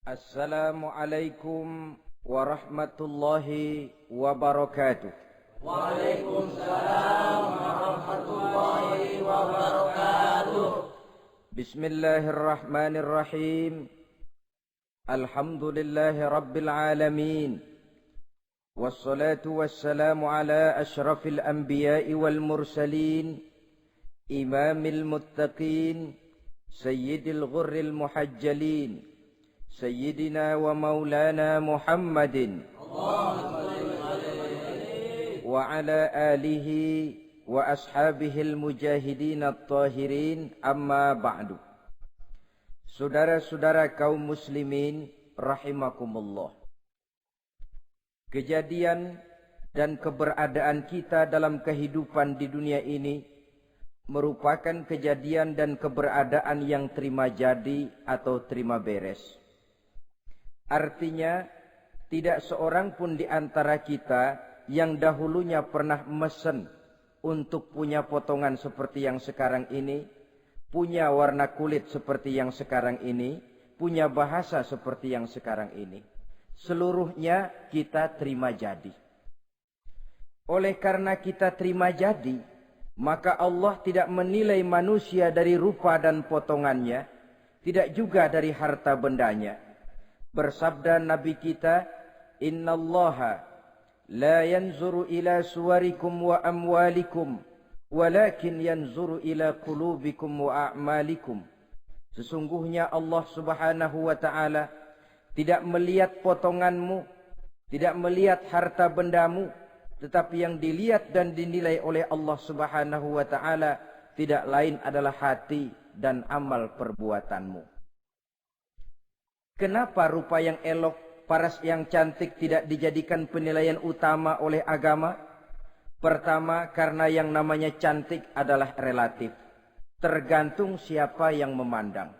Assalamualaikum warahmatullahi wabarakatuh. Waalaikumsalam warahmatullahi wabarakatuh. Bismillahirrahmanirrahim. Alhamdulillahi rabbil alamin. Wassalatu wassalamu ala ashrafil anbiya'i wal mursalin, imamil muttaqin, sayyidil ghurril muhajjalin, Sayyidina wa maulana Muhammadin wa ala alihi wa ashabihil mujahidin at-tahirin, amma ba'du. Saudara-saudara kaum muslimin rahimakumullah. Kejadian dan keberadaan kita dalam kehidupan di dunia ini merupakan kejadian dan keberadaan yang terima jadi atau terima beres. Artinya, tidak seorang pun di antara kita yang dahulunya pernah mesen untuk punya potongan seperti yang sekarang ini, punya warna kulit seperti yang sekarang ini, punya bahasa seperti yang sekarang ini. Seluruhnya kita terima jadi. Oleh karena kita terima jadi, maka Allah tidak menilai manusia dari rupa dan potongannya, tidak juga dari harta bendanya. Bersabda Nabi kita, Innallaha la yanzuru ila suwarikum wa amwalikum, walakin yanzuru ila qulubikum wa a'malikum. Sesungguhnya Allah subhanahu wa ta'ala tidak melihat potonganmu, tidak melihat harta bendamu, tetapi yang dilihat dan dinilai oleh Allah subhanahu wa ta'ala tidak lain adalah hati dan amal perbuatanmu. Kenapa rupa yang elok, paras yang cantik tidak dijadikan penilaian utama oleh agama? Pertama, karena yang namanya cantik adalah relatif. Tergantung siapa yang memandang.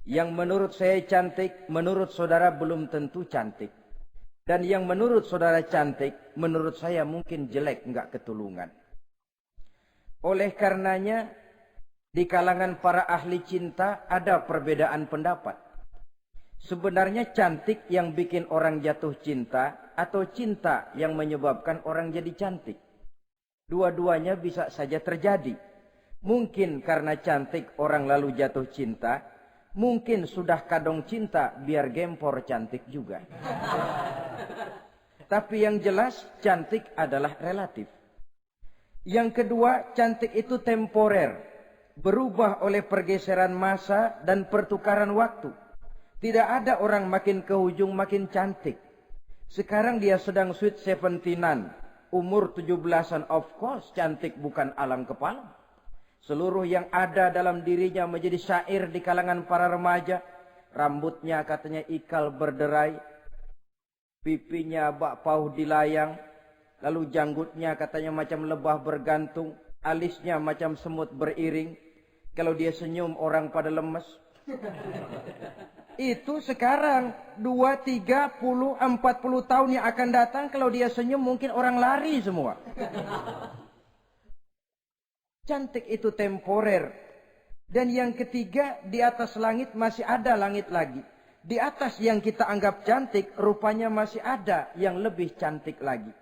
Yang menurut saya cantik, menurut saudara belum tentu cantik. Dan yang menurut saudara cantik, menurut saya mungkin jelek, enggak ketulungan. Oleh karenanya, di kalangan para ahli cinta ada perbedaan pendapat. Sebenarnya cantik yang bikin orang jatuh cinta atau cinta yang menyebabkan orang jadi cantik. Dua-duanya bisa saja terjadi. Mungkin karena cantik orang lalu jatuh cinta, mungkin sudah kadong cinta biar gempor cantik juga. Tapi yang jelas cantik adalah relatif. Yang kedua, cantik itu temporer, berubah oleh pergeseran masa dan pertukaran waktu. Tidak ada orang makin ke ujung makin cantik. Sekarang dia sedang sweet 17-an, umur 17-an, of course cantik bukan alam kepala. Seluruh yang ada dalam dirinya menjadi syair di kalangan para remaja. Rambutnya katanya ikal berderai, pipinya bak pauh dilayang, lalu janggutnya katanya macam lebah bergantung, alisnya macam semut beriring. Kalau dia senyum orang pada lemes. Itu sekarang 2, 30, 40 tahun yang akan datang, kalau dia senyum mungkin orang lari semua. Cantik itu temporer. Dan yang ketiga, di atas langit masih ada langit lagi. Di atas yang kita anggap cantik, rupanya masih ada yang lebih cantik lagi.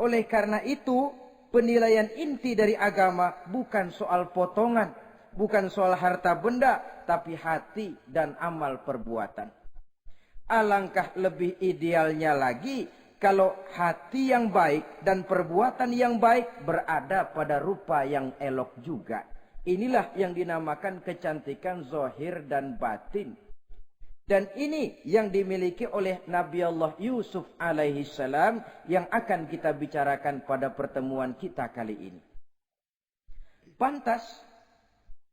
Oleh karena itu, penilaian inti dari agama bukan soal potongan, bukan soal harta benda, tapi hati dan amal perbuatan. Alangkah lebih idealnya lagi kalau hati yang baik dan perbuatan yang baik berada pada rupa yang elok juga. Inilah yang dinamakan kecantikan zahir dan batin. Dan ini yang dimiliki oleh Nabi Allah Yusuf alaihi salam yang akan kita bicarakan pada pertemuan kita kali ini. Pantas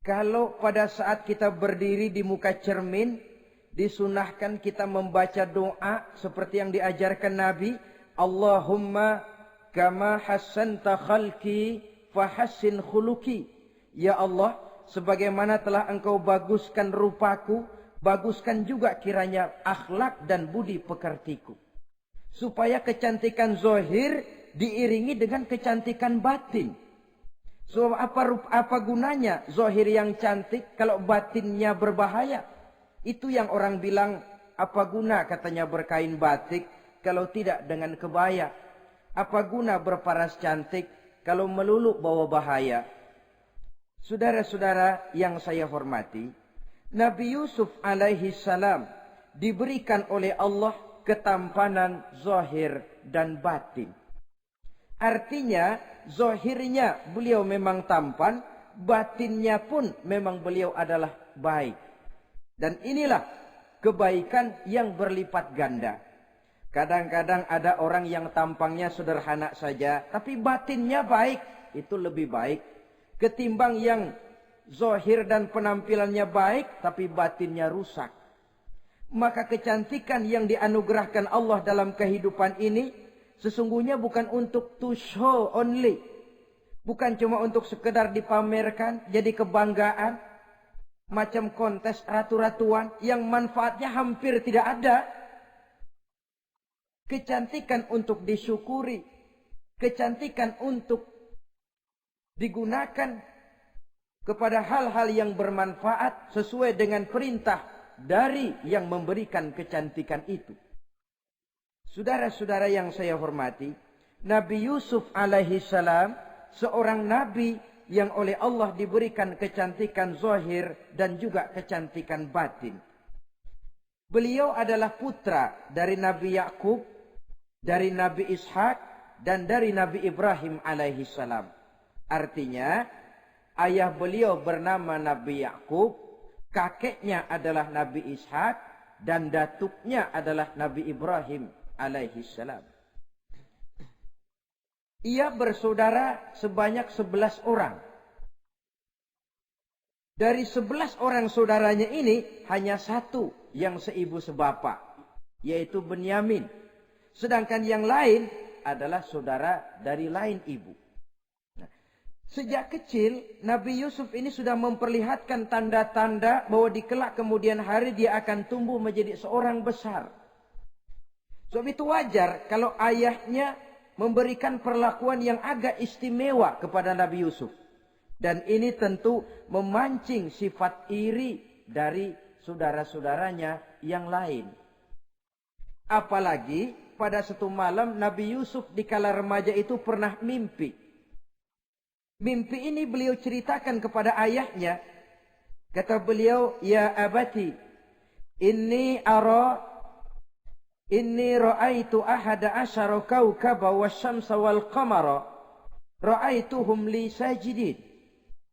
kalau pada saat kita berdiri di muka cermin, disunahkan kita membaca doa seperti yang diajarkan Nabi. Allahumma kama hassanta khalqi fahassin khuluqi. Ya Allah, sebagaimana telah engkau baguskan rupaku, baguskan juga kiranya akhlak dan budi pekertiku. Supaya kecantikan zahir diiringi dengan kecantikan batin. So apa gunanya zahir yang cantik kalau batinnya berbahaya? Itu yang orang bilang Apa guna katanya berkain batik kalau tidak dengan kebaya? Apa guna berparas cantik kalau melulu bawa bahaya? Saudara-saudara yang saya hormati, Nabi Yusuf alaihi salam diberikan oleh Allah ketampanan zahir dan batin. Artinya, zahirnya beliau memang tampan, batinnya pun memang beliau adalah baik. Dan inilah kebaikan yang berlipat ganda. Kadang-kadang ada orang yang tampangnya sederhana saja, tapi batinnya baik. Itu lebih baik ketimbang yang zahir dan penampilannya baik, tapi batinnya rusak. Maka kecantikan yang dianugerahkan Allah dalam kehidupan ini sesungguhnya bukan untuk to show only. Bukan cuma untuk sekedar dipamerkan, jadi kebanggaan. Macam kontes ratu-ratuan yang manfaatnya hampir tidak ada. Kecantikan untuk disyukuri. Kecantikan untuk digunakan kepada hal-hal yang bermanfaat sesuai dengan perintah dari yang memberikan kecantikan itu. Saudara-saudara yang saya hormati, Nabi Yusuf alaihi salam seorang nabi yang oleh Allah diberikan kecantikan zahir dan juga kecantikan batin. Beliau adalah putra dari Nabi Yakub, dari Nabi Ishak, dan dari Nabi Ibrahim alaihi salam. Artinya, ayah beliau bernama Nabi Yakub, kakeknya adalah Nabi Ishak, dan datuknya adalah Nabi Ibrahim alaihi salam. Ia bersaudara sebanyak 11 orang. Dari 11 orang saudaranya ini, hanya satu yang seibu sebapak, yaitu Benyamin. Sedangkan yang lain adalah saudara dari lain ibu. Nah, sejak kecil, Nabi Yusuf ini sudah memperlihatkan tanda-tanda bahwa di kelak kemudian hari dia akan tumbuh menjadi seorang besar. Sebab itu wajar kalau ayahnya memberikan perlakuan yang agak istimewa kepada Nabi Yusuf. Dan ini tentu memancing sifat iri dari saudara-saudaranya yang lain. Apalagi pada satu malam Nabi Yusuf di kala remaja itu pernah mimpi. Mimpi ini beliau ceritakan kepada ayahnya. Kata beliau, "Ya abati, inni ra'aitu ahada asyara kawkaba wasyamsa wal qamara ra'aituhum li sajidin."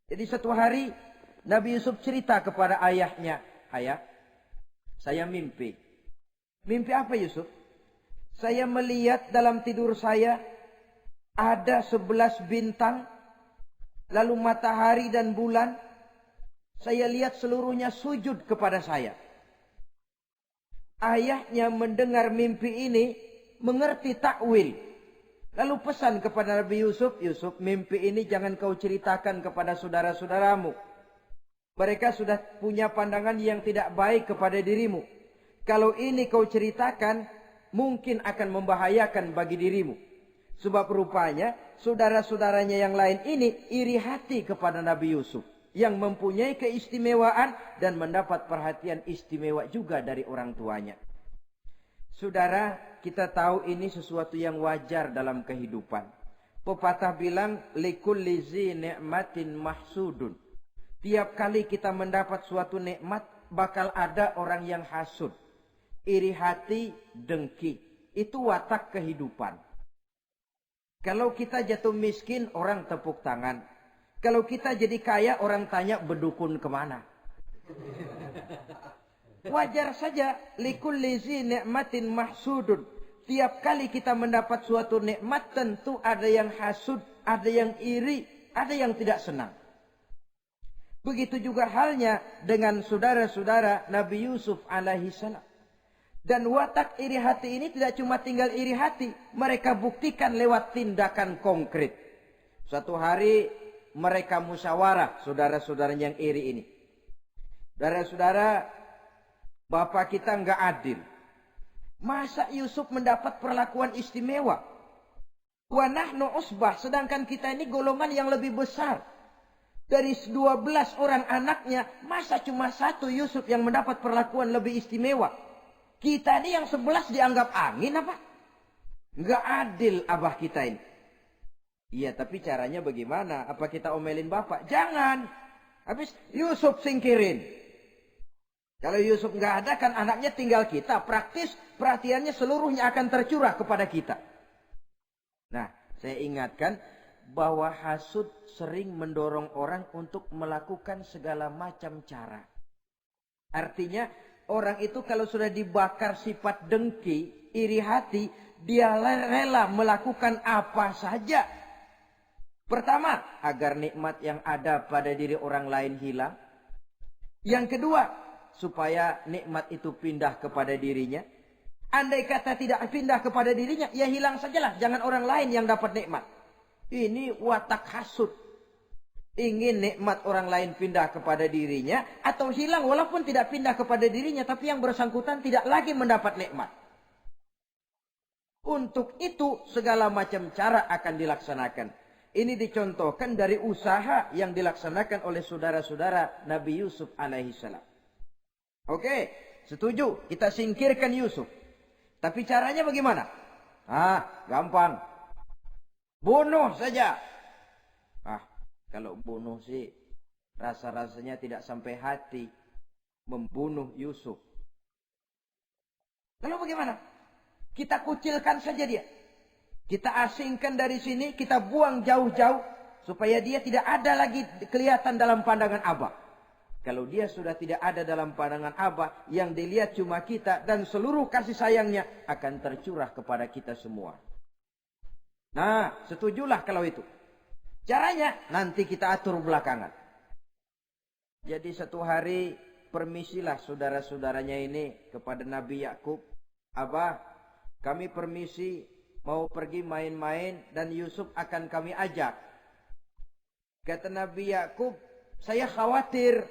Jadi satu hari Nabi Yusuf cerita kepada ayahnya, "Ayah, saya mimpi." Mimpi apa Yusuf? "Saya melihat dalam tidur saya ada 11 bintang, lalu matahari dan bulan. Saya lihat seluruhnya sujud kepada saya." Ayahnya mendengar mimpi ini, mengerti takwil. Lalu pesan kepada Nabi Yusuf, "Yusuf, mimpi ini jangan kau ceritakan kepada saudara-saudaramu. Mereka sudah punya pandangan yang tidak baik kepada dirimu. Kalau ini kau ceritakan, mungkin akan membahayakan bagi dirimu." Sebab rupanya saudara-saudaranya yang lain ini iri hati kepada Nabi Yusuf, yang mempunyai keistimewaan dan mendapat perhatian istimewa juga dari orang tuanya. Saudara, kita tahu ini sesuatu yang wajar dalam kehidupan. Pepatah bilang, likulli zi ni'matin mahsudun. Tiap kali kita mendapat suatu nikmat, bakal ada orang yang hasud. Iri hati, dengki. Itu watak kehidupan. Kalau kita jatuh miskin, orang tepuk tangan. Kalau kita jadi kaya, orang tanya berdukun kemana. Wajar saja. Likulli zi ni'matin mahsudun. Tiap kali kita mendapat suatu nikmat, tentu ada yang hasud, ada yang iri, ada yang tidak senang. Begitu juga halnya dengan saudara-saudara Nabi Yusuf alaihi salam. Dan watak iri hati ini tidak cuma tinggal iri hati. Mereka buktikan lewat tindakan konkret. Suatu hari mereka musyawarah, saudara-saudara yang iri ini. Saudara-saudara, bapak kita enggak adil. Masa Yusuf mendapat perlakuan istimewa? Wa nahnu usbah, sedangkan kita ini golongan yang lebih besar. Dari 12 orang anaknya, masa cuma satu Yusuf yang mendapat perlakuan lebih istimewa? Kita ini yang 11 dianggap angin apa? Nggak adil abah kita ini. Iya, tapi caranya bagaimana? Apa kita omelin bapak? Jangan. Habis Yusuf singkirin. Kalau Yusuf nggak ada, kan anaknya tinggal kita. Praktis perhatiannya seluruhnya akan tercurah kepada kita. Nah, saya ingatkan bahwa hasud sering mendorong orang untuk melakukan segala macam cara. Artinya orang itu kalau sudah dibakar sifat dengki, iri hati, dia rela melakukan apa saja. Pertama, agar nikmat yang ada pada diri orang lain hilang. Yang kedua, supaya nikmat itu pindah kepada dirinya. Andai kata tidak pindah kepada dirinya, ya hilang sajalah. Jangan orang lain yang dapat nikmat. Ini watak hasud. Ingin nikmat orang lain pindah kepada dirinya, atau hilang walaupun tidak pindah kepada dirinya, tapi yang bersangkutan tidak lagi mendapat nikmat. Untuk itu segala macam cara akan dilaksanakan. Ini dicontohkan dari usaha yang dilaksanakan oleh saudara-saudara Nabi Yusuf alaihissalam. Oke, setuju. Kita singkirkan Yusuf. Tapi caranya bagaimana? Gampang. Bunuh saja. Kalau bunuh sih rasa-rasanya tidak sampai hati membunuh Yusuf. Lalu bagaimana? Kita kucilkan saja dia. Kita asingkan dari sini, kita buang jauh-jauh supaya dia tidak ada lagi kelihatan dalam pandangan Abah. Kalau dia sudah tidak ada dalam pandangan Abah, yang dilihat cuma kita dan seluruh kasih sayangnya akan tercurah kepada kita semua. Nah, setujulah kalau itu. Caranya nanti kita atur belakangan. Jadi satu hari permisilah saudara-saudaranya ini kepada Nabi Yakub. Abah, kami permisi mau pergi main-main dan Yusuf akan kami ajak. Kata Nabi Yakub, saya khawatir.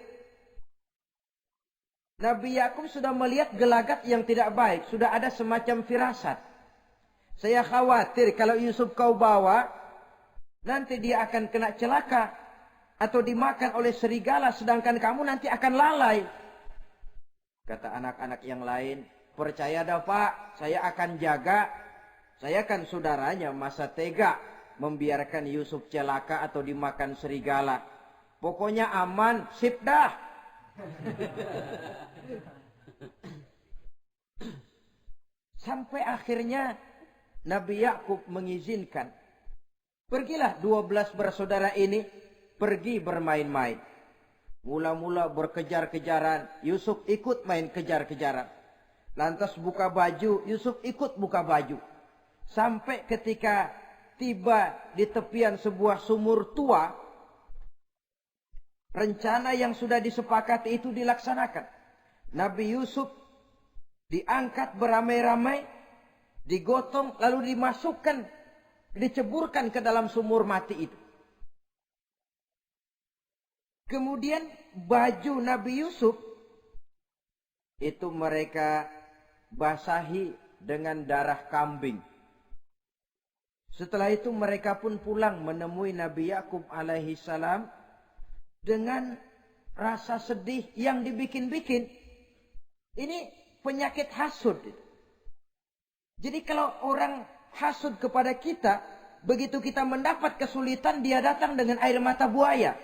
Nabi Yakub sudah melihat gelagat yang tidak baik. Sudah ada semacam firasat. Saya khawatir kalau Yusuf kau bawa, nanti dia akan kena celaka. Atau dimakan oleh serigala, sedangkan kamu nanti akan lalai. Kata anak-anak yang lain, percaya dah Pak, saya akan jaga. Saya kan saudaranya, masa tega membiarkan Yusuf celaka atau dimakan serigala. Pokoknya aman, sip dah. Sampai akhirnya Nabi Yakub mengizinkan. Pergilah 12 bersaudara ini pergi bermain-main. Mula-mula berkejar-kejaran, Yusuf ikut main kejar-kejaran. Lantas buka baju, Yusuf ikut buka baju. Sampai ketika tiba di tepian sebuah sumur tua, rencana yang sudah disepakati itu dilaksanakan. Nabi Yusuf diangkat beramai-ramai, digotong, lalu dimasukkan, diceburkan ke dalam sumur mati itu. Kemudian baju Nabi Yusuf itu mereka basahi dengan darah kambing. Setelah itu mereka pun pulang menemui Nabi Yakub alaihi salam dengan rasa sedih yang dibikin-bikin. Ini penyakit hasud. Jadi kalau orang hasud kepada kita, begitu kita mendapat kesulitan, dia datang dengan air mata buaya.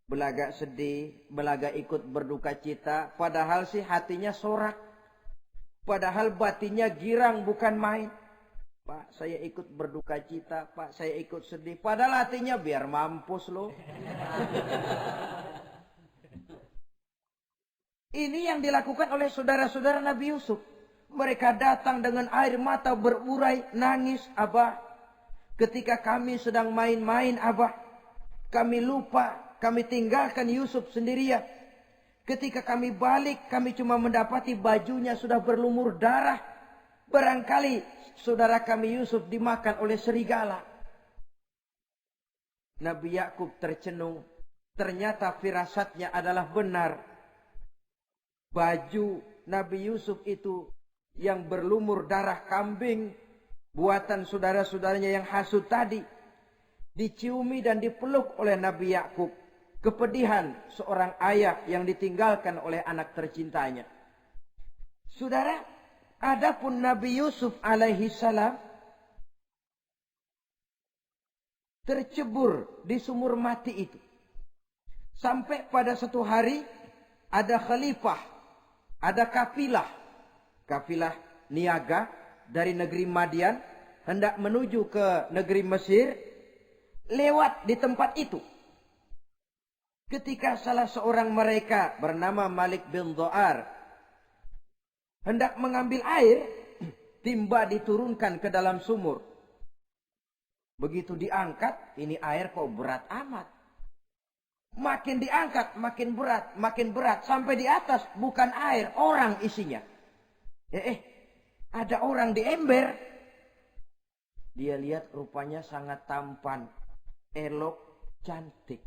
Belaga sedih, belaga ikut berduka cita, padahal sih hatinya sorak. Padahal batinnya girang bukan main. Pak, saya ikut berduka cita. Pak, saya ikut sedih. Padahal hatinya biar mampus loh. Ini yang dilakukan oleh saudara-saudara Nabi Yusuf. Mereka datang dengan air mata berurai, nangis. Abah, ketika kami sedang main-main, Abah, kami lupa, kami tinggalkan Yusuf sendirian. Ketika kami balik, kami cuma mendapati bajunya sudah berlumur darah. Barangkali saudara kami Yusuf dimakan oleh serigala. Nabi Yakub tercenung. Ternyata firasatnya adalah benar. Baju Nabi Yusuf itu yang berlumur darah kambing, buatan saudara-saudaranya yang hasud tadi, diciumi dan dipeluk oleh Nabi Yakub. Kepedihan seorang ayah yang ditinggalkan oleh anak tercintanya. Saudara, adapun Nabi Yusuf alaihi salam tercebur di sumur mati itu. Sampai pada satu hari ada khalifah, ada kafilah niaga dari negeri Madian hendak menuju ke negeri Mesir, lewat di tempat itu. Ketika salah seorang mereka bernama Malik bin Dha'ar hendak mengambil air, timba diturunkan ke dalam sumur. Begitu diangkat, ini air kok berat amat. Makin diangkat, makin berat. Sampai di atas, bukan air, orang isinya. Ada orang di ember. Dia lihat rupanya sangat tampan, elok, cantik.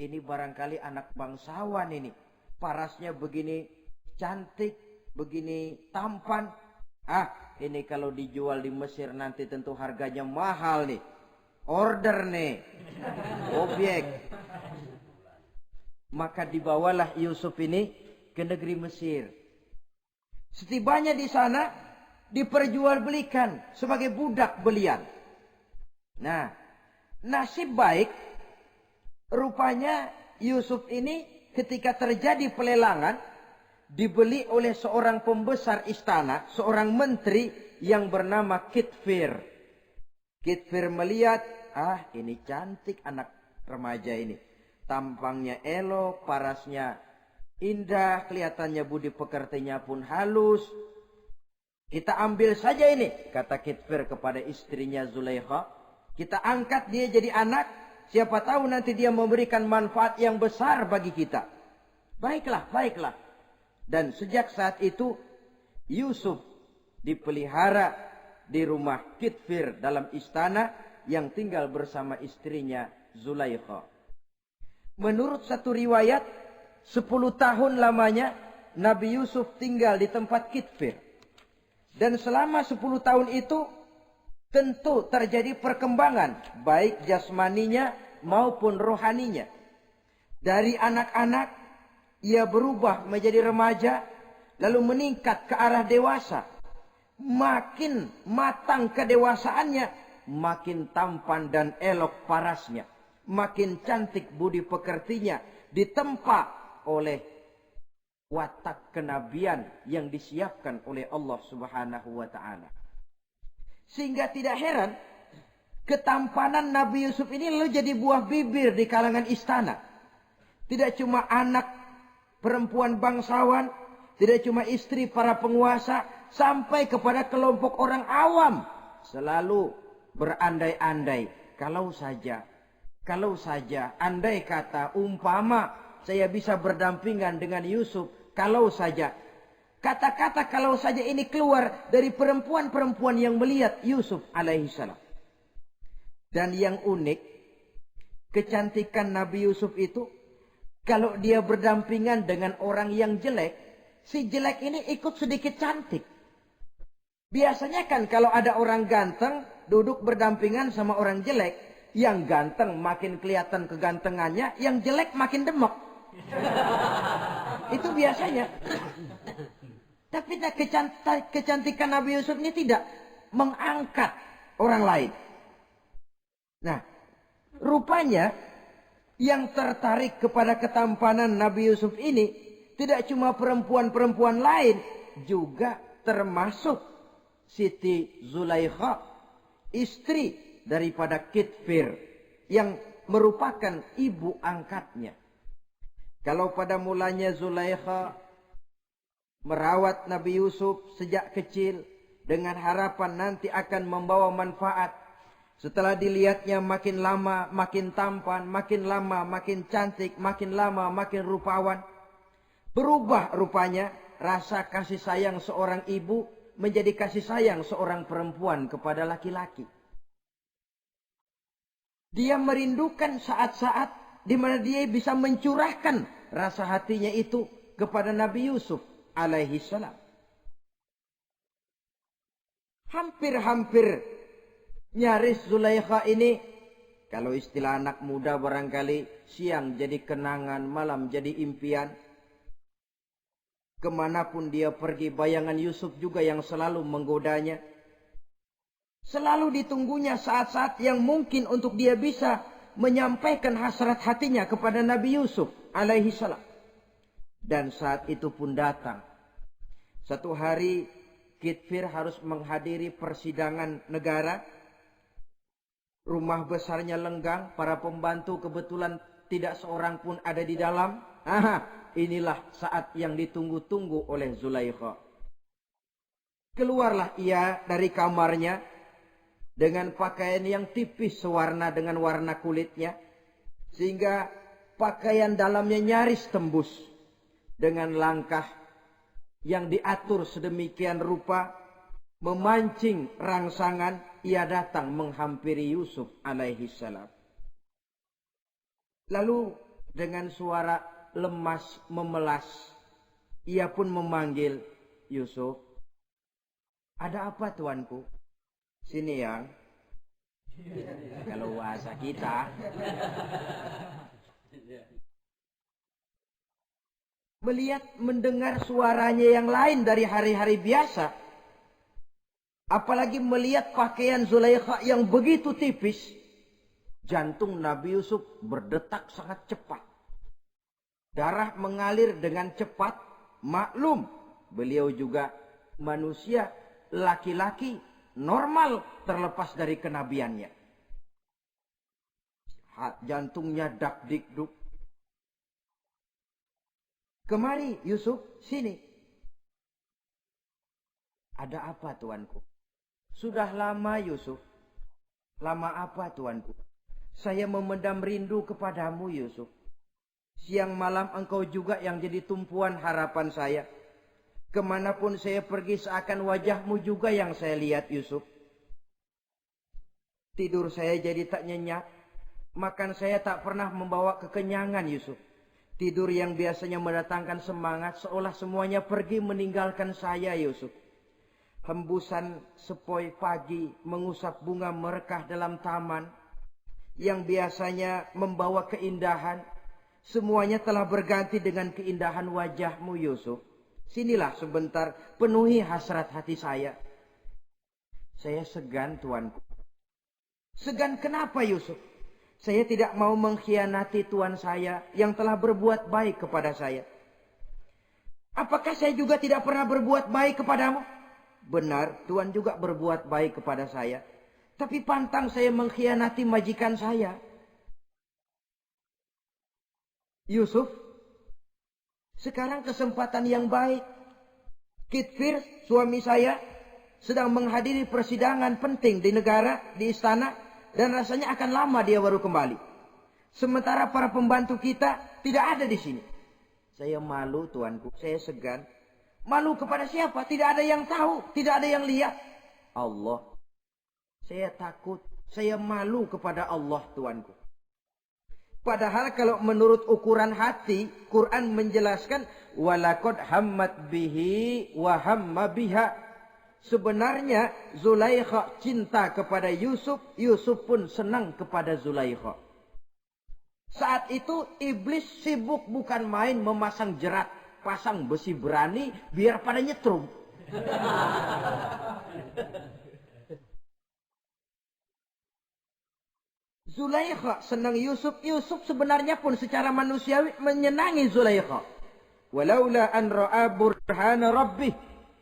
Ini barangkali anak bangsawan ini. Parasnya begini cantik, begini tampan. Ini kalau dijual di Mesir nanti tentu harganya mahal nih. Order nih. Objek. Maka dibawalah Yusuf ini ke negeri Mesir. Setibanya di sana diperjualbelikan sebagai budak belian. Nah, nasib baik rupanya Yusuf ini ketika terjadi pelelangan dibeli oleh seorang pembesar istana, seorang menteri yang bernama Kitfir. Kitfir melihat, ini cantik anak remaja ini. Tampangnya elok, parasnya indah, kelihatannya budi pekertinya pun halus. Kita ambil saja ini, kata Kitfir kepada istrinya Zulaikha. Kita angkat dia jadi anak, siapa tahu nanti dia memberikan manfaat yang besar bagi kita. Baiklah. Dan sejak saat itu Yusuf dipelihara di rumah Kitfir dalam istana yang tinggal bersama istrinya Zulaikha. Menurut satu riwayat 10 tahun lamanya Nabi Yusuf tinggal di tempat Kitfir. Dan selama 10 tahun itu tentu terjadi perkembangan baik jasmaninya maupun rohaninya. Dari anak-anak ia berubah menjadi remaja, lalu meningkat ke arah dewasa. Makin matang kedewasaannya, makin tampan dan elok parasnya. Makin cantik budi pekertinya, ditempa oleh watak kenabian yang disiapkan oleh Allah Subhanahu wa ta'ala. Sehingga tidak heran, ketampanan Nabi Yusuf ini lalu jadi buah bibir di kalangan istana. Tidak cuma anak perempuan bangsawan, tidak cuma istri para penguasa, sampai kepada kelompok orang awam selalu berandai-andai. Kalau saja, andai kata, umpama saya bisa berdampingan dengan Yusuf, kalau saja. Kata-kata kalau saja ini keluar dari perempuan-perempuan yang melihat Yusuf alaihissalam. Dan yang unik, kecantikan Nabi Yusuf itu, kalau dia berdampingan dengan orang yang jelek, si jelek ini ikut sedikit cantik. Biasanya kan kalau ada orang ganteng duduk berdampingan sama orang jelek, yang ganteng makin kelihatan kegantengannya, yang jelek makin demek. Itu biasanya. Tapi kecantikan Nabi Yusuf ini tidak mengangkat orang lain. Nah, rupanya yang tertarik kepada ketampanan Nabi Yusuf ini tidak cuma perempuan-perempuan lain, juga termasuk Siti Zulaikha, istri daripada Kitfir, yang merupakan ibu angkatnya. Kalau pada mulanya Zulaikha merawat Nabi Yusuf sejak kecil dengan harapan nanti akan membawa manfaat, setelah dilihatnya makin lama makin tampan, makin lama makin cantik, makin lama makin rupawan, berubah rupanya rasa kasih sayang seorang ibu menjadi kasih sayang seorang perempuan kepada laki-laki. Dia merindukan saat-saat di mana dia bisa mencurahkan rasa hatinya itu kepada Nabi Yusuf alaihi salam. Hampir-hampir nyaris Zulaikha ini, kalau istilah anak muda barangkali, siang jadi kenangan, malam jadi impian. Kemanapun dia pergi, bayangan Yusuf juga yang selalu menggodanya. Selalu ditunggunya saat-saat yang mungkin untuk dia bisa menyampaikan hasrat hatinya kepada Nabi Yusuf alaihi salam. Dan saat itu pun datang. Satu hari Kitfir harus menghadiri persidangan negara. Rumah besarnya lenggang, para pembantu kebetulan tidak seorang pun ada di dalam. Inilah saat yang ditunggu-tunggu oleh Zulaikha. Keluarlah ia dari kamarnya dengan pakaian yang tipis sewarna dengan warna kulitnya, sehingga pakaian dalamnya nyaris tembus. Dengan langkah yang diatur sedemikian rupa, memancing rangsangan, ia datang menghampiri Yusuf alaihi salam. Lalu dengan suara lemas memelas, ia pun memanggil Yusuf. Ada apa tuanku? Sini yang. Kalau bahasa kita. Melihat mendengar suaranya yang lain dari hari-hari biasa. Apalagi melihat pakaian Zulaikha yang begitu tipis. Jantung Nabi Yusuf berdetak sangat cepat. Darah mengalir dengan cepat. Maklum, beliau juga manusia, laki-laki, normal terlepas dari kenabiannya. Jantungnya dak-dik-duk. Kemari Yusuf, sini. Ada apa tuanku? Sudah lama Yusuf. Lama apa tuanku? Saya memendam rindu kepadamu Yusuf. Siang malam engkau juga yang jadi tumpuan harapan saya. Kemanapun saya pergi seakan wajahmu juga yang saya lihat Yusuf. Tidur saya jadi tak nyenyak. Makan saya tak pernah membawa kekenyangan Yusuf. Tidur yang biasanya mendatangkan semangat seolah semuanya pergi meninggalkan saya Yusuf. Hembusan sepoi pagi mengusap bunga merekah dalam taman yang biasanya membawa keindahan. Semuanya telah berganti dengan keindahan wajahmu Yusuf. Sinilah sebentar, penuhi hasrat hati saya. Saya segan tuanku. Segan kenapa Yusuf? Saya tidak mau mengkhianati tuan saya yang telah berbuat baik kepada saya. Apakah saya juga tidak pernah berbuat baik kepadamu? Benar, tuan juga berbuat baik kepada saya. Tapi pantang saya mengkhianati majikan saya. Yusuf, sekarang kesempatan yang baik. Kitfir, suami saya, sedang menghadiri persidangan penting di negara, di istana, dan rasanya akan lama dia baru kembali. Sementara para pembantu kita tidak ada di sini. Saya malu tuanku, saya segan. Malu kepada siapa? Tidak ada yang tahu, tidak ada yang lihat. Allah. Saya takut, saya malu kepada Allah tuanku. Padahal kalau menurut ukuran hati, Quran menjelaskan walaqad hammat bihi wa hamma biha. Sebenarnya Zulaikha cinta kepada Yusuf, Yusuf pun senang kepada Zulaikha. Saat itu iblis sibuk bukan main memasang jerat, pasang besi berani biar pada nyetrum. Zulaikha senang Yusuf. Yusuf sebenarnya pun secara manusiawi menyenangi Zulaikha. Walaula an ra'a burhana rabbih.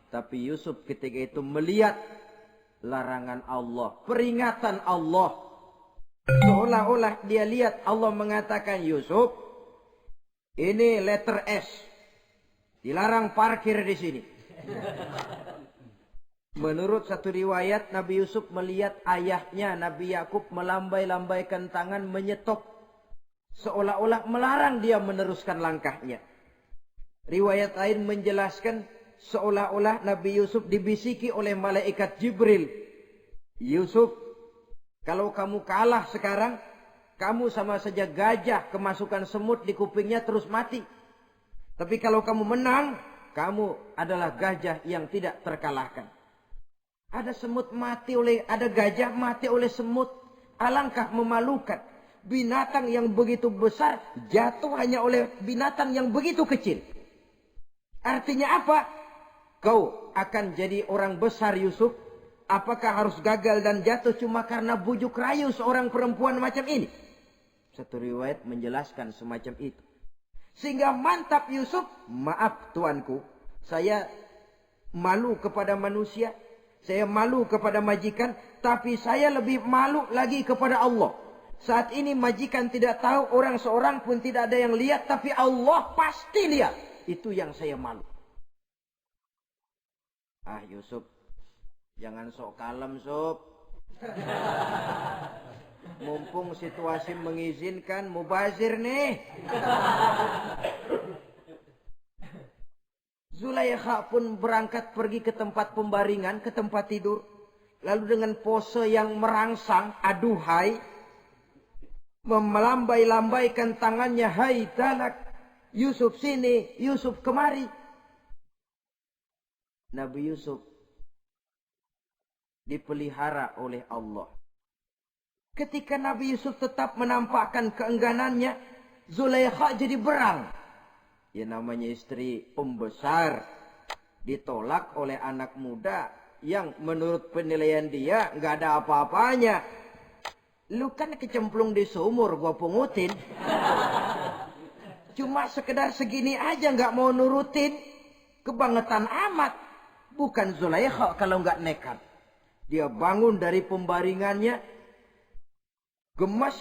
Tapi Yusuf ketika itu melihat larangan Allah, peringatan Allah. Seolah-olah dia lihat Allah mengatakan, Yusuf, ini letter S. Dilarang parkir di sini. Menurut satu riwayat, Nabi Yusuf melihat ayahnya, Nabi Yakub, melambai-lambaikan tangan menyetop. Seolah-olah melarang dia meneruskan langkahnya. Riwayat lain menjelaskan, seolah-olah Nabi Yusuf dibisiki oleh malaikat Jibril. Yusuf, kalau kamu kalah sekarang, kamu sama saja gajah kemasukan semut di kupingnya terus mati. Tapi kalau kamu menang, kamu adalah gajah yang tidak terkalahkan. Ada semut mati oleh, ada gajah mati oleh semut. Alangkah memalukan. Binatang yang begitu besar jatuh hanya oleh binatang yang begitu kecil. Artinya apa? Kau akan jadi orang besar Yusuf. Apakah harus gagal dan jatuh cuma karena bujuk rayu seorang perempuan macam ini? Satu riwayat menjelaskan semacam itu. Sehingga mantap Yusuf. Maaf tuanku. Saya malu kepada manusia. Saya malu kepada majikan. Tapi saya lebih malu lagi kepada Allah. Saat ini majikan tidak tahu. Orang seorang pun tidak ada yang lihat. Tapi Allah pasti lihat. Itu yang saya malu. Ah Yusuf. Jangan sok kalem sob. Mumpung situasi mengizinkan. Mubazir nih. Zulaikha pun berangkat pergi ke tempat pembaringan. Ke tempat tidur. Lalu dengan pose yang merangsang. Aduhai. Melambai-lambaikan tangannya. Hai tanak. Yusuf sini. Yusuf kemari. Nabi Yusuf dipelihara oleh Allah. Ketika Nabi Yusuf tetap menampakkan keengganannya, Zulaikha jadi berang. Ya namanya istri pembesar ditolak oleh anak muda yang menurut penilaian dia nggak ada apa-apanya. Lu kan kecemplung di sumur, gua pungutin. Cuma sekedar segini aja nggak mau nurutin. Kebangetan amat. Bukan Zulaikha kalau nggak nekat. Dia bangun dari pembaringannya. Gemas.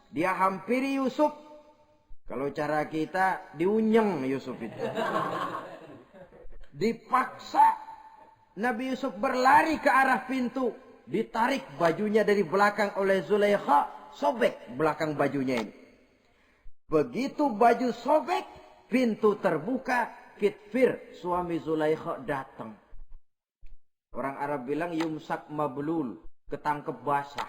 Dia hampiri Yusuf. Kalau cara kita diunyeng Yusuf itu. Dipaksa. Nabi Yusuf berlari ke arah pintu. Ditarik bajunya dari belakang oleh Zulaikha. Sobek belakang bajunya ini. Begitu baju sobek. Pintu terbuka. Kitfir suami Zulaikha datang. Orang Arab bilang yumsak mablul. Ketangkep basah.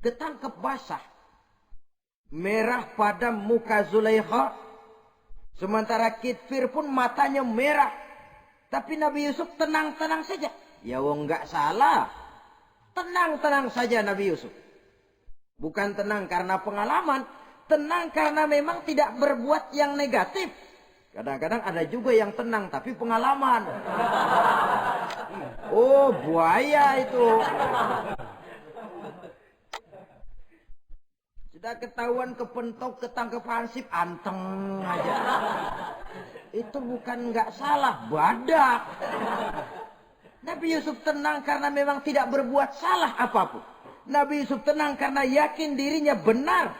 Ketangkep basah. Merah padam muka Zulaikha. Sementara Kitfir pun matanya merah. Tapi Nabi Yusuf tenang-tenang saja. Ya wong nggak salah. Tenang-tenang saja Nabi Yusuf. Bukan tenang karena pengalaman. Tenang karena memang tidak berbuat yang negatif. Kadang-kadang ada juga yang tenang tapi pengalaman. Oh buaya itu. Sudah ketahuan kepentok ketangkep hansip anteng aja. Itu bukan nggak salah, badak. Nabi Yusuf tenang karena memang tidak berbuat salah apapun. Nabi Yusuf tenang karena yakin dirinya benar.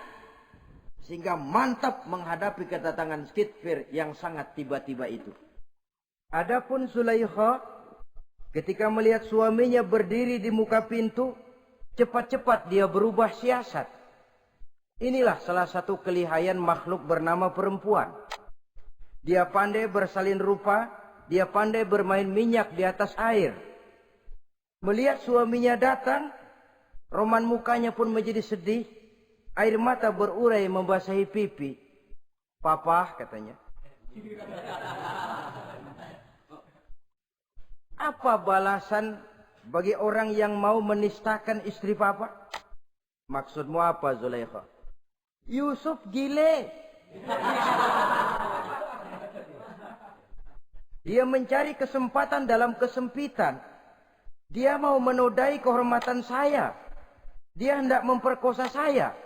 Sehingga mantap menghadapi kedatangan Kitfir yang sangat tiba-tiba itu. Adapun Zulaikha ketika melihat suaminya berdiri di muka pintu, cepat-cepat dia berubah siasat. Inilah salah satu kelihayan makhluk bernama perempuan. Dia pandai bersalin rupa, dia pandai bermain minyak di atas air. Melihat suaminya datang, roman mukanya pun menjadi sedih. Air mata berurai membasahi pipi. Papa katanya. Apa balasan bagi orang yang mau menistakan istri papa? Maksudmu apa Zulaikha? Yusuf gile. Dia mencari kesempatan dalam kesempitan. Dia mau menodai kehormatan saya. Dia hendak memperkosa saya.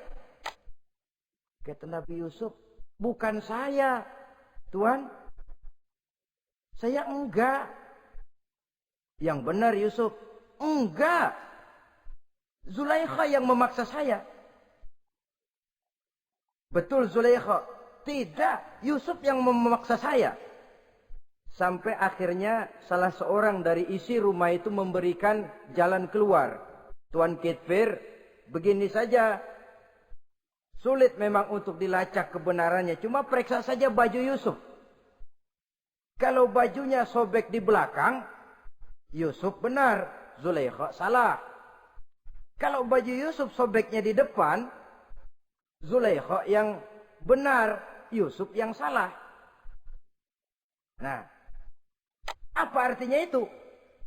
Kata Nabi Yusuf, bukan saya, Tuan. Saya enggak. Yang benar Yusuf, enggak. Zulaikha yang memaksa saya. Betul Zulaikha, tidak. Yusuf yang memaksa saya. Sampai akhirnya salah seorang dari isi rumah itu memberikan jalan keluar. Tuan Kitfir, begini saja. Sulit memang untuk dilacak kebenarannya. Cuma periksa saja baju Yusuf. Kalau bajunya sobek di belakang, Yusuf benar. Zulaikha salah. Kalau baju Yusuf sobeknya di depan, Zulaikha yang benar. Yusuf yang salah. Nah, apa artinya itu?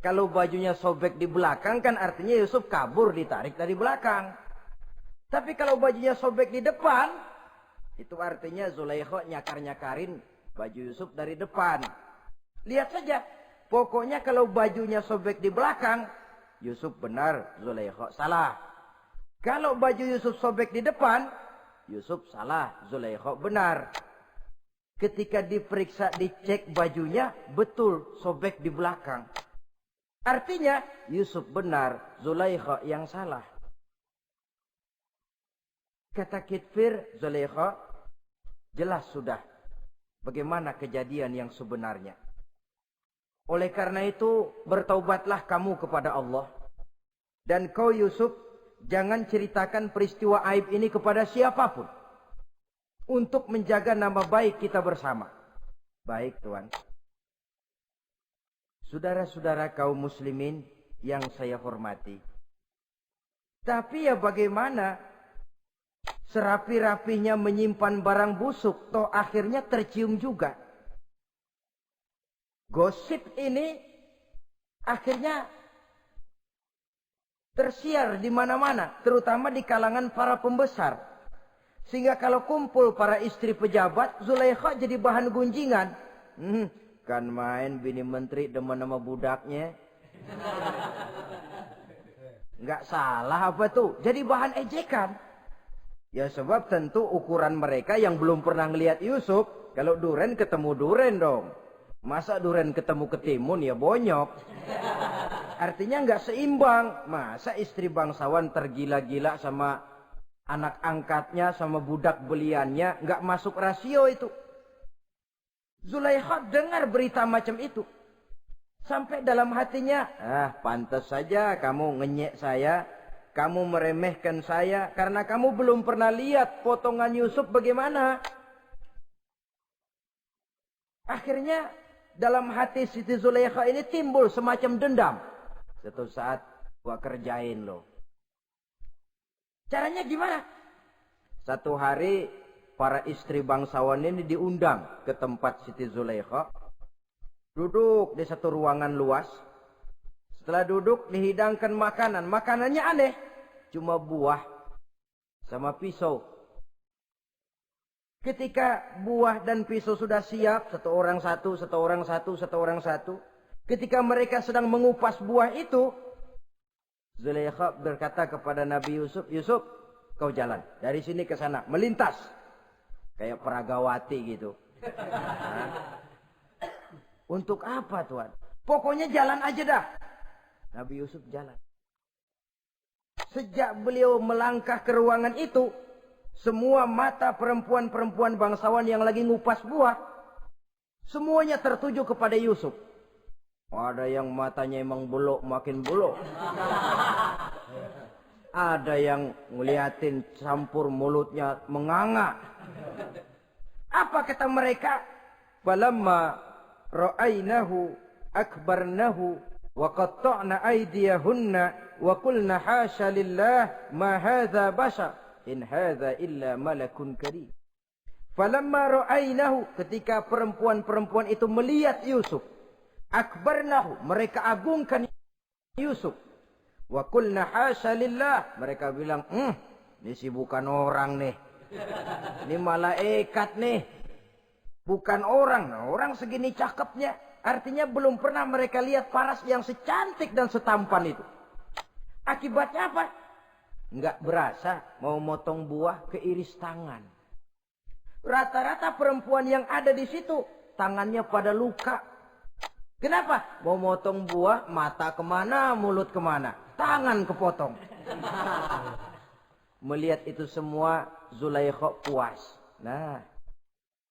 Kalau bajunya sobek di belakang kan artinya Yusuf kabur ditarik dari belakang. Tapi kalau bajunya sobek di depan, itu artinya Zulaikha nyakar-nyakarin baju Yusuf dari depan. Lihat saja, pokoknya kalau bajunya sobek di belakang, Yusuf benar, Zulaikha salah. Kalau baju Yusuf sobek di depan, Yusuf salah, Zulaikha benar. Ketika diperiksa, dicek bajunya, betul sobek di belakang. Artinya Yusuf benar, Zulaikha yang salah. Kata Kitfir, Zulaikha, jelas sudah bagaimana kejadian yang sebenarnya. Oleh karena itu, bertaubatlah kamu kepada Allah. Dan kau Yusuf, jangan ceritakan peristiwa aib ini kepada siapapun. Untuk menjaga nama baik kita bersama. Baik Tuan. Saudara-saudara kaum muslimin yang saya hormati. Tapi ya bagaimana? Serapi-rapinya menyimpan barang busuk, toh akhirnya tercium juga. Gosip ini akhirnya tersiar di mana-mana, terutama di kalangan para pembesar. Sehingga kalau kumpul para istri pejabat, Zulaikha jadi bahan gunjingan. Kan main bini menteri demen sama budaknya. Nggak salah apa tuh? Jadi bahan ejekan. Ya sebab tentu ukuran mereka yang belum pernah ngelihat Yusuf, kalau duren ketemu duren dong. Masa duren ketemu ketimun ya bonyok. Artinya nggak seimbang. Masa istri bangsawan tergila-gila sama anak angkatnya, sama budak beliannya, nggak masuk rasio itu. Zulaikha dengar berita macam itu. Sampai dalam hatinya, pantas saja kamu ngenyek saya. Kamu meremehkan saya karena kamu belum pernah lihat potongan Yusuf bagaimana. Akhirnya dalam hati Siti Zulaikha ini timbul semacam dendam. Suatu saat gua kerjain lo. Caranya gimana? Satu hari para istri bangsawan ini diundang ke tempat Siti Zulaikha. Duduk di satu ruangan luas. Setelah duduk dihidangkan makanan. Makanannya aneh. Cuma buah sama pisau. Ketika buah dan pisau sudah siap. Satu orang satu, satu orang satu, satu orang satu. Ketika mereka sedang mengupas buah itu. Zulaikha berkata kepada Nabi Yusuf. Yusuf, kau jalan. Dari sini ke sana. Melintas. Kayak peragawati gitu. Untuk apa Tuhan? Pokoknya jalan aja dah. Nabi Yusuf jalan. Sejak beliau melangkah ke ruangan itu, semua mata perempuan-perempuan bangsawan yang lagi ngupas buah, semuanya tertuju kepada Yusuf. Ada yang matanya emang belok, makin belok. Ada yang ngeliatin campur mulutnya menganga. Apa kata mereka? Falamma ra'ainahu akbarnahu wa qatta'na aydiyahunna wa qulna hasya lillah ma hadza bashar in hadza illa malakun karim. Falamma ra'ainahu, ketika perempuan-perempuan itu melihat Yusuf, akbarnahu, mereka agungkan Yusuf. Wa qulna hasya lillah, mereka bilang, ini sih bukan orang nih. Ini malaikat nih. Bukan orang. Nah, orang segini cakepnya. Artinya belum pernah mereka lihat paras yang secantik dan setampan itu. Akibatnya apa? Nggak berasa mau motong buah keiris tangan. Rata-rata perempuan yang ada di situ tangannya pada luka. Kenapa? Mau motong buah, mata kemana, mulut kemana, tangan kepotong. Melihat itu semua, Zulaikha puas. Nah,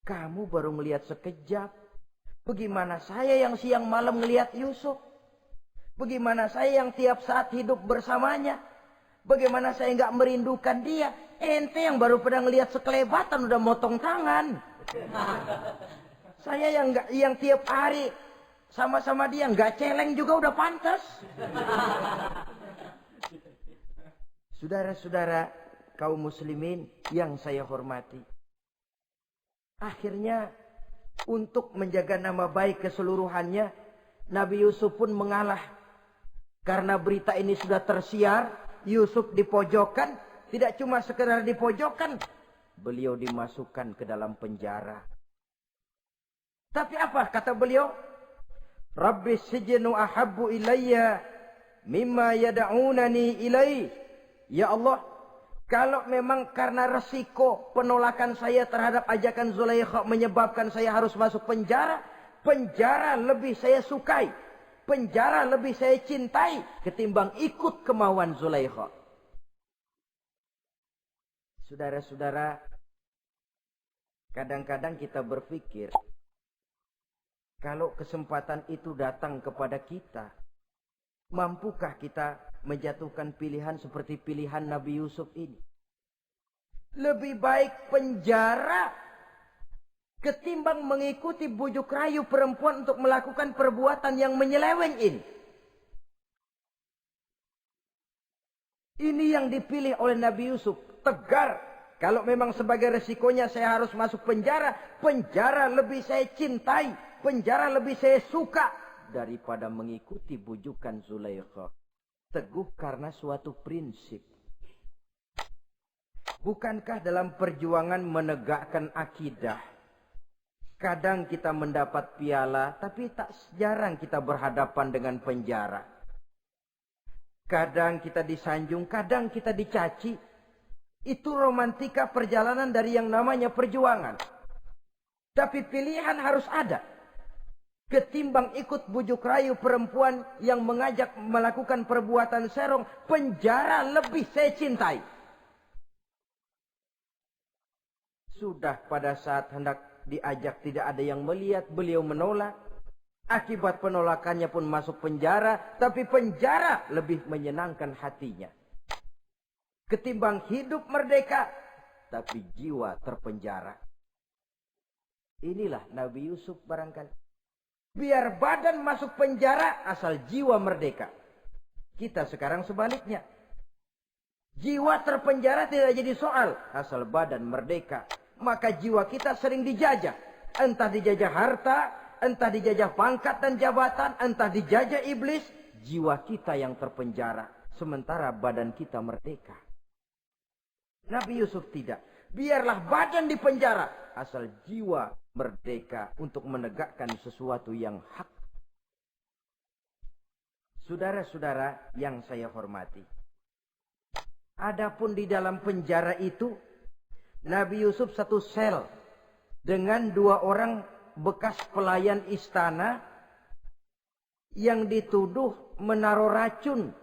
kamu baru melihat sekejap. Bagaimana saya yang siang malam melihat Yusuf? Bagaimana saya yang tiap saat hidup bersamanya? Bagaimana saya nggak merindukan dia? Ente yang baru pernah ngelihat sekelebatan udah motong tangan. Saya yang tiap hari sama-sama dia nggak celeng juga udah pantas. Saudara-saudara kaum muslimin yang saya hormati. Akhirnya untuk menjaga nama baik keseluruhannya, Nabi Yusuf pun mengalah. Karena berita ini sudah tersiar, Yusuf dipojokkan, tidak cuma sekedar dipojokkan, beliau dimasukkan ke dalam penjara. Tapi apa kata beliau? Rabbi sijnu ahabbu ilayya mimma yad'unani ilaih. Ya Allah, kalau memang karena resiko penolakan saya terhadap ajakan Zulaikha menyebabkan saya harus masuk penjara, penjara lebih saya sukai, penjara lebih saya cintai ketimbang ikut kemauan Zulaikha. Saudara-saudara, kadang-kadang kita berpikir, kalau kesempatan itu datang kepada kita, mampukah kita menjatuhkan pilihan seperti pilihan Nabi Yusuf ini? Lebih baik penjara ketimbang mengikuti bujuk rayu perempuan untuk melakukan perbuatan yang menyeleweng ini. Ini yang dipilih oleh Nabi Yusuf. Tegar. Kalau memang sebagai resikonya saya harus masuk penjara, penjara lebih saya cintai, penjara lebih saya suka daripada mengikuti bujukan Zulaikha. Teguh karena suatu prinsip. Bukankah dalam perjuangan menegakkan akidah, kadang kita mendapat piala, tapi tak jarang kita berhadapan dengan penjara. Kadang kita disanjung, kadang kita dicaci. Itu romantika perjalanan dari yang namanya perjuangan. Tapi pilihan harus ada. Ketimbang ikut bujuk rayu perempuan yang mengajak melakukan perbuatan serong, penjara lebih saya cintai. Sudah pada saat hendak diajak tidak ada yang melihat, beliau menolak. Akibat penolakannya pun masuk penjara, tapi penjara lebih menyenangkan hatinya. Ketimbang hidup merdeka, tapi jiwa terpenjara. Inilah Nabi Yusuf barangkali. Biar badan masuk penjara, asal jiwa merdeka. Kita sekarang sebaliknya. Jiwa terpenjara tidak jadi soal, asal badan merdeka. Maka jiwa kita sering dijajah. Entah dijajah harta, entah dijajah pangkat dan jabatan, entah dijajah iblis. Jiwa kita yang terpenjara, sementara badan kita merdeka. Nabi Yusuf tidak. Biarlah badan di penjara, asal jiwa merdeka untuk menegakkan sesuatu yang hak. Saudara-saudara yang saya hormati, adapun di dalam penjara itu, Nabi Yusuf satu sel dengan 2 orang bekas pelayan istana yang dituduh menaruh racun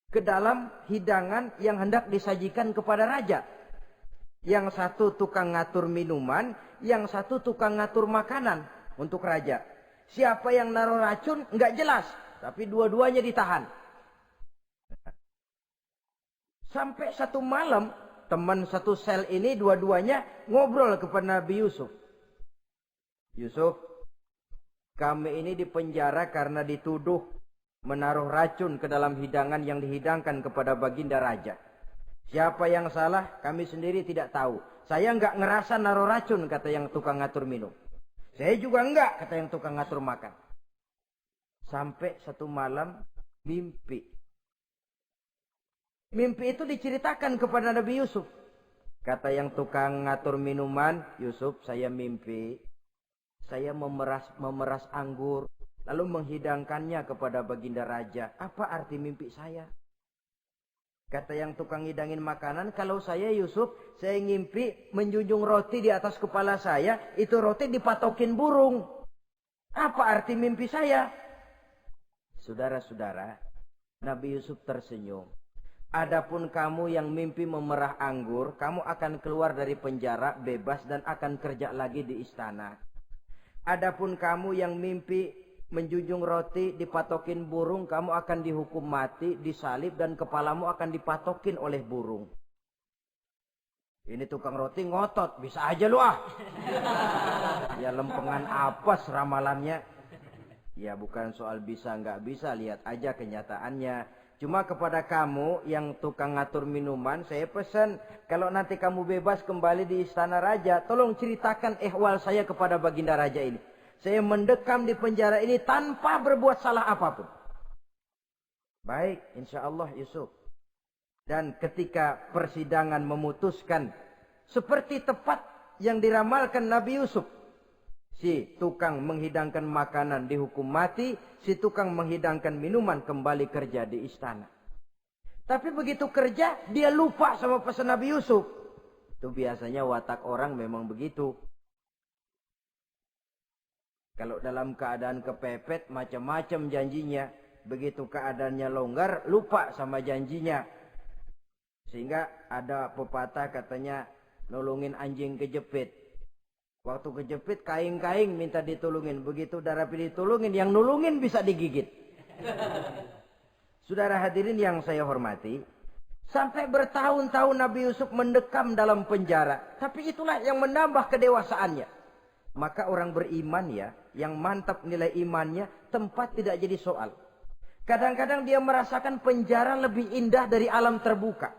ke dalam hidangan yang hendak disajikan kepada raja. Yang satu tukang ngatur minuman, yang satu tukang ngatur makanan untuk raja. Siapa yang naruh racun nggak jelas, tapi dua-duanya ditahan. Sampai satu malam, teman satu sel ini dua-duanya ngobrol kepada Nabi Yusuf. Yusuf, kami ini dipenjara karena dituduh menaruh racun ke dalam hidangan yang dihidangkan kepada baginda raja. Siapa yang salah, kami sendiri tidak tahu. Saya enggak ngerasa naruh racun, kata yang tukang ngatur minum. Saya juga enggak, kata yang tukang ngatur makan. Sampai satu malam, mimpi. Mimpi itu diceritakan kepada Nabi Yusuf. Kata yang tukang ngatur minuman, Yusuf, saya mimpi. Saya memeras anggur, lalu menghidangkannya kepada baginda raja. Apa arti mimpi saya? Kata yang tukang hidangin makanan, kalau saya Yusuf, saya ngimpi menjunjung roti di atas kepala saya, itu roti dipatokin burung. Apa arti mimpi saya? Saudara-saudara, Nabi Yusuf tersenyum. Adapun kamu yang mimpi memerah anggur, kamu akan keluar dari penjara bebas dan akan kerja lagi di istana. Adapun kamu yang mimpi menjunjung roti dipatokin burung, kamu akan dihukum mati, disalib, dan kepalamu akan dipatokin oleh burung. Ini tukang roti ngotot, bisa aja lu ah. Ya lempengan apes ramalannya. Ya bukan soal bisa nggak bisa, lihat aja kenyataannya. Cuma kepada kamu yang tukang ngatur minuman, saya pesan, kalau nanti kamu bebas kembali di istana raja, tolong ceritakan ihwal saya kepada baginda raja ini. Saya mendekam di penjara ini tanpa berbuat salah apapun. Baik, insya Allah Yusuf. Dan ketika persidangan memutuskan, seperti tepat yang diramalkan Nabi Yusuf. Si tukang menghidangkan makanan dihukum mati, si tukang menghidangkan minuman kembali kerja di istana. Tapi begitu kerja, dia lupa sama pesan Nabi Yusuf. Itu biasanya watak orang memang begitu. Kalau dalam keadaan kepepet, macam-macam janjinya. Begitu keadaannya longgar, lupa sama janjinya. Sehingga ada pepatah katanya, nolongin anjing kejepit. Waktu kejepit, kaing-kaing minta ditolongin. Begitu darah ditolongin, yang nolongin bisa digigit. Saudara hadirin yang saya hormati, sampai bertahun-tahun Nabi Yusuf mendekam dalam penjara. Tapi itulah yang menambah kedewasaannya. Maka orang beriman ya, yang mantap nilai imannya, tempat tidak jadi soal. Kadang-kadang dia merasakan penjara lebih indah dari alam terbuka.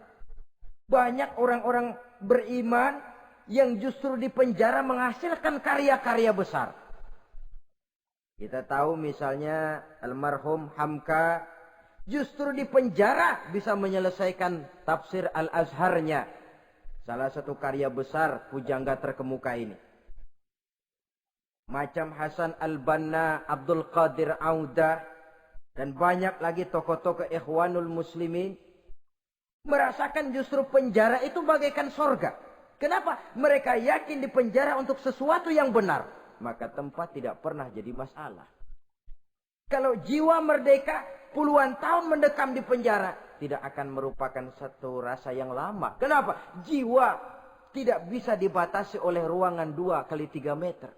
Banyak orang-orang beriman yang justru di penjara menghasilkan karya-karya besar. Kita tahu misalnya almarhum Hamka justru di penjara bisa menyelesaikan tafsir Al-Azharnya. Salah satu karya besar pujangga terkemuka ini. Macam Hasan Al-Banna, Abdul Qadir Audah, dan banyak lagi tokoh-tokoh Ikhwanul Muslimin merasakan justru penjara itu bagaikan sorga. Kenapa? Mereka yakin di penjara untuk sesuatu yang benar. Maka tempat tidak pernah jadi masalah. Kalau jiwa merdeka puluhan tahun mendekam di penjara, tidak akan merupakan satu rasa yang lama. Kenapa? Jiwa tidak bisa dibatasi oleh ruangan 2x3 meter.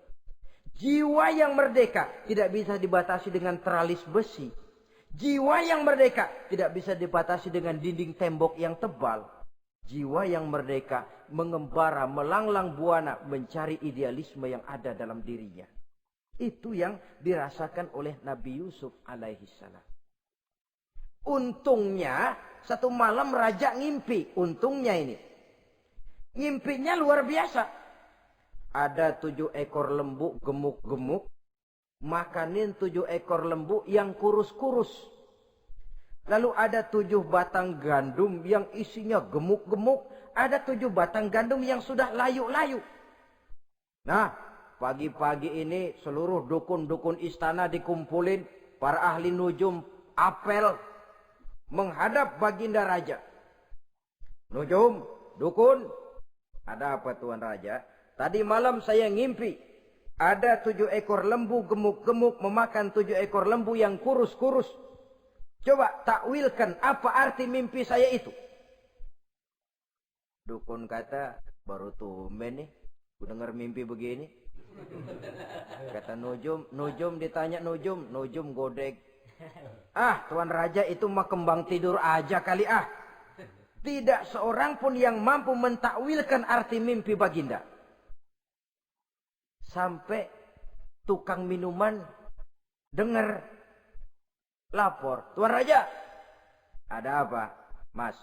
Jiwa yang merdeka tidak bisa dibatasi dengan teralis besi. Jiwa yang merdeka tidak bisa dibatasi dengan dinding tembok yang tebal. Jiwa yang merdeka mengembara, melanglang buana, mencari idealisme yang ada dalam dirinya. Itu yang dirasakan oleh Nabi Yusuf alaihissalam. Untungnya satu malam raja ngimpi. Untungnya ini. Ngimpinya luar biasa. Ada 7 ekor lembu gemuk-gemuk. Makanin 7 ekor lembu yang kurus-kurus. Lalu ada 7 batang gandum yang isinya gemuk-gemuk. Ada 7 batang gandum yang sudah layu-layu. Nah, pagi-pagi ini seluruh dukun-dukun istana dikumpulin. Para ahli nujum apel menghadap baginda raja. Nujum, dukun, ada apa Tuan Raja? Tadi malam saya ngimpi. Ada 7 ekor lembu gemuk-gemuk memakan 7 ekor lembu yang kurus-kurus. Coba takwilkan apa arti mimpi saya itu. Dukun kata, baru tumben nih. Ku dengar mimpi begini. Kata Nujum ditanya Nujum godek. Ah, Tuan Raja itu mah kembang tidur aja kali ah. Tidak seorang pun yang mampu mentakwilkan arti mimpi baginda. Sampai tukang minuman dengar lapor. Tuan Raja, ada apa, Mas?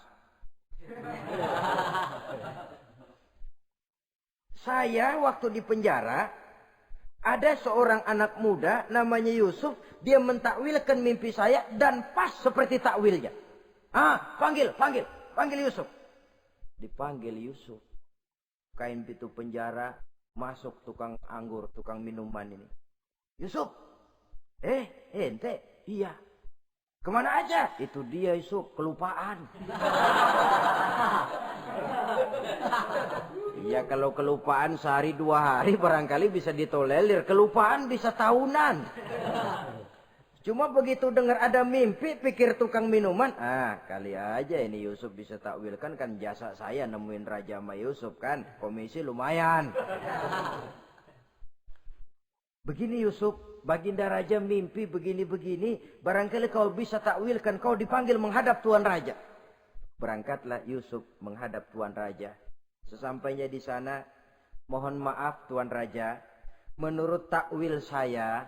Saya waktu di penjara, ada seorang anak muda namanya Yusuf. Dia mentakwilkan mimpi saya dan pas seperti takwilnya. Ah, panggil Yusuf. Dipanggil Yusuf. Kain pintu penjara. Masuk tukang anggur, tukang minuman ini. Yusuf. Ente. Iya. Kemana aja? Itu dia Yusuf, kelupaan. Iya, kalau kelupaan sehari 2 hari barangkali bisa ditolerir. Kelupaan bisa tahunan. Cuma begitu dengar ada mimpi, pikir tukang minuman. Ah, kali aja ini Yusuf bisa takwilkan, kan jasa saya nemuin Raja sama Yusuf kan. Komisi lumayan. Begini Yusuf, baginda Raja mimpi begini-begini. Barangkali kau bisa takwilkan, kau dipanggil menghadap Tuan Raja. Berangkatlah Yusuf menghadap Tuan Raja. Sesampainya di sana, mohon maaf Tuan Raja. Menurut takwil saya,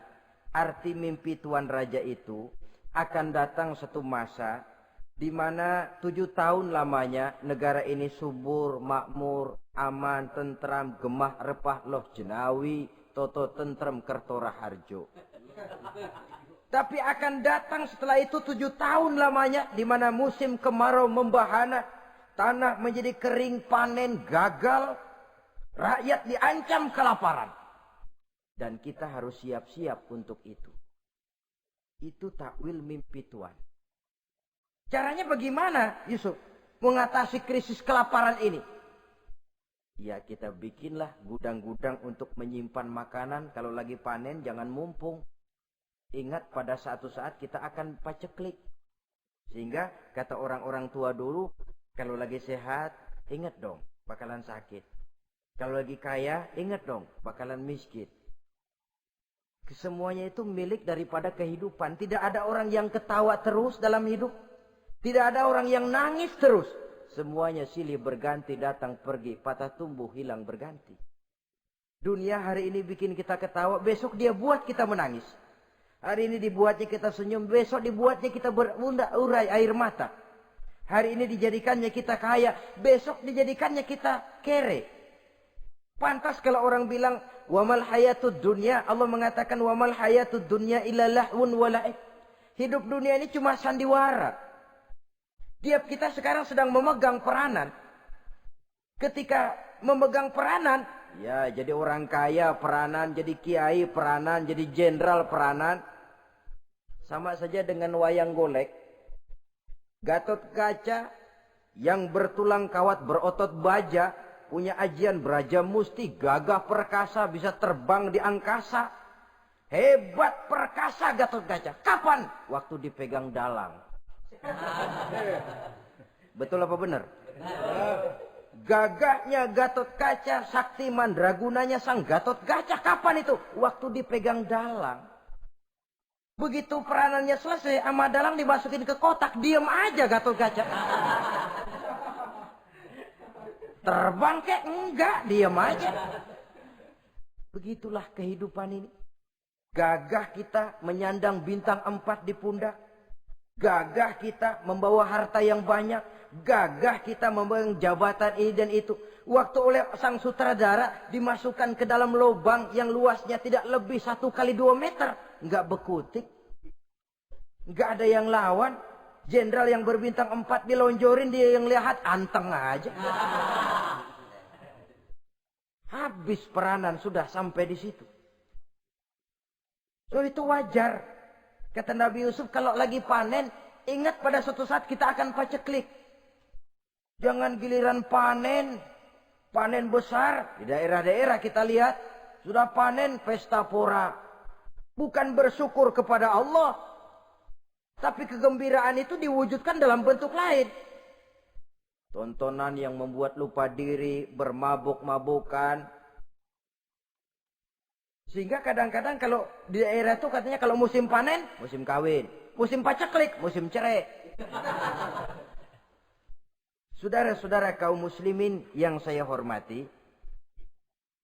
arti mimpi Tuan Raja itu akan datang satu masa di mana 7 tahun lamanya negara ini subur, makmur, aman, tentram, gemah, repah, loh jenawi, toto tentrem, kertora harjo. Tapi akan datang setelah itu 7 tahun lamanya di mana musim kemarau membahana, tanah menjadi kering, panen gagal, rakyat diancam kelaparan. Dan kita harus siap-siap untuk itu. Itu takwil mimpi Tuhan. Caranya bagaimana, Yusuf? Mengatasi krisis kelaparan ini. Ya, kita bikinlah gudang-gudang untuk menyimpan makanan. Kalau lagi panen jangan mumpung. Ingat pada suatu saat kita akan paceklik. Sehingga kata orang-orang tua dulu, kalau lagi sehat, ingat dong, bakalan sakit. Kalau lagi kaya, ingat dong, bakalan miskin. Semuanya itu milik daripada kehidupan. Tidak ada orang yang ketawa terus dalam hidup. Tidak ada orang yang nangis terus. Semuanya silih berganti, datang pergi, patah tumbuh, hilang berganti. Dunia hari ini bikin kita ketawa, besok dia buat kita menangis. Hari ini dibuatnya kita senyum, besok dibuatnya kita berurai air mata. Hari ini dijadikannya kita kaya, besok dijadikannya kita kere. Pantas kalau orang bilang, wamal hayatud dunya, Allah mengatakan wamal hayatud dunya illa lahwun wa la'ib. Hidup dunia ini cuma sandiwara. Tiap kita sekarang sedang memegang peranan. Ketika memegang peranan, ya jadi orang kaya peranan, jadi kiai peranan, jadi jenderal peranan. Sama saja dengan wayang golek. Gatot Kaca yang bertulang kawat berotot baja, punya ajian beraja musti, gagah perkasa, bisa terbang di angkasa. Hebat perkasa Gatot Kaca. Kapan? Waktu dipegang dalang. Betul apa benar? Gagahnya Gatot Kaca, sakti mandragunanya sang Gatot Kaca. Kapan itu? Waktu dipegang dalang. Begitu peranannya selesai, sama dalang dimasukin ke kotak, diam aja Gatot Kaca. Terbang kek? Enggak, diam aja. Begitulah kehidupan ini. Gagah kita menyandang bintang 4 di pundak. Gagah kita membawa harta yang banyak. Gagah kita membawa jabatan ini dan itu. Waktu oleh sang sutradara dimasukkan ke dalam lubang yang luasnya tidak lebih 1 kali 2 meter. Enggak bekutik. Enggak ada yang lawan. Jenderal yang berbintang 4 dilonjorin, dia yang lihat anteng aja. Habis peranan sudah sampai di situ. So itu wajar. Kata Nabi Yusuf, kalau lagi panen, ingat pada suatu saat kita akan paceklik. Jangan giliran panen. Panen besar. Di daerah-daerah kita lihat. Sudah panen pesta pora. Bukan bersyukur kepada Allah. Tapi kegembiraan itu diwujudkan dalam bentuk lain. Tontonan yang membuat lupa diri, bermabuk-mabukan. Sehingga kadang-kadang kalau di daerah itu katanya kalau musim panen, musim kawin. Musim paceklik, musim cerai. Saudara-saudara kaum muslimin yang saya hormati.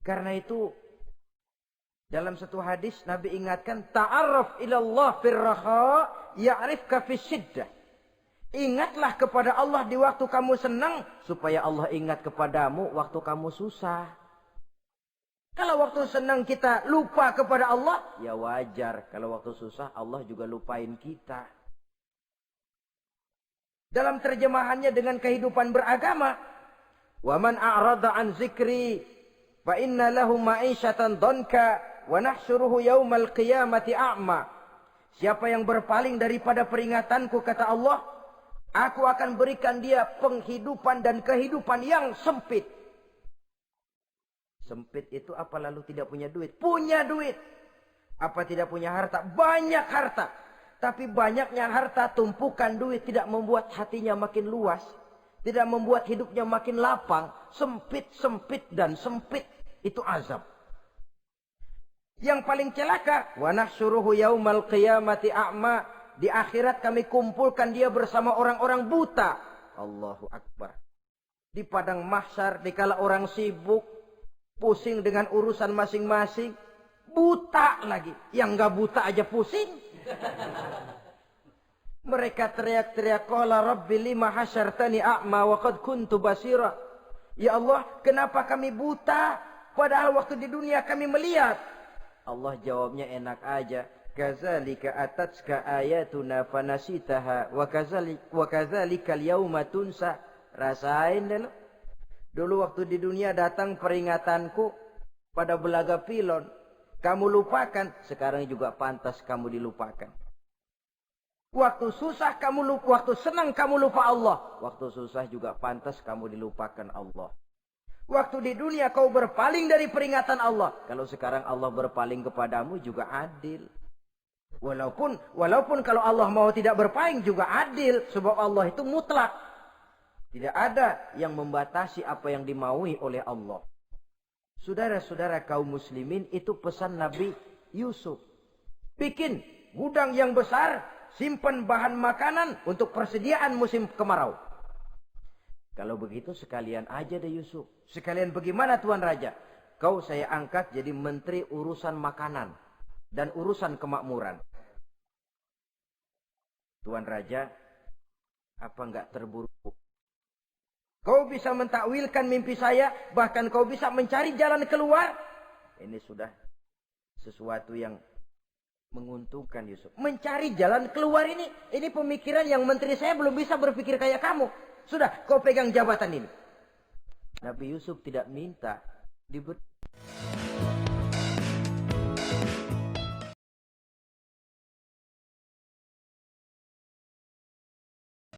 Karena itu dalam satu hadis Nabi ingatkan, ta'arraf ilallah firraha ya'rifka fisyiddah. Ingatlah kepada Allah di waktu kamu senang, supaya Allah ingat kepadamu waktu kamu susah. Kalau waktu senang kita lupa kepada Allah, ya wajar. Kalau waktu susah Allah juga lupain kita. Dalam terjemahannya dengan kehidupan beragama, وَمَنْ أَعْرَضَ عَنْ ذِكْرِي فَإِنَّ لَهُ مَعِيشَةً ضَنْكَ وَنَحْشُرُهُ يَوْمَ الْقِيَامَةِ أَعْمَى. Siapa yang berpaling daripada peringatanku, kata Allah, aku akan berikan dia penghidupan dan kehidupan yang sempit. Sempit itu apa lalu tidak punya duit? Punya duit. Apa tidak punya harta? Banyak harta. Tapi banyaknya harta, tumpukan duit tidak membuat hatinya makin luas. Tidak membuat hidupnya makin lapang. Sempit, sempit, dan sempit. Itu azab. Yang paling celaka, wa nahsyuruhu yaumal qiyamati a'ma. Di akhirat kami kumpulkan dia bersama orang-orang buta. Allahu Akbar. Di padang mahsyar, dikala orang sibuk, pusing dengan urusan masing-masing, buta lagi. Yang enggak buta aja pusing. Mereka teriak-teriak, qala rabbi lima hasyartani a'ma wa qad kuntu basira. Ya Allah, kenapa kami buta padahal waktu di dunia kami melihat? Allah jawabnya enak aja. Kazalika atatska ayatuna fanasitaha wa kazalika al-yauma tunsa. Rasain dulu. Dulu waktu di dunia datang peringatanku pada belaga pilon. kamu lupakan, sekarang juga pantas kamu dilupakan. Waktu susah kamu lupa, waktu senang kamu lupa Allah. Waktu susah juga pantas kamu dilupakan Allah. Waktu di dunia kau berpaling dari peringatan Allah. Kalau sekarang Allah berpaling kepadamu juga adil. Walaupun kalau Allah mau tidak berpaling juga adil. Sebab Allah itu mutlak. Tidak ada yang membatasi apa yang dimaui oleh Allah. Saudara-saudara kaum muslimin, itu pesan Nabi Yusuf. Bikin gudang yang besar, simpan bahan makanan untuk persediaan musim kemarau. Kalau begitu sekalian aja deh Yusuf. Sekalian bagaimana Tuan Raja? Kau saya angkat jadi menteri urusan makanan dan urusan kemakmuran. Tuan Raja, apa enggak terburu? Kau bisa mentakwilkan mimpi saya, bahkan kau bisa mencari jalan keluar. Ini sudah sesuatu yang menguntungkan Yusuf. Mencari jalan keluar ini pemikiran yang menteri saya belum bisa berpikir kayak kamu. Sudah, kau pegang jabatan ini. Nabi Yusuf tidak minta diberi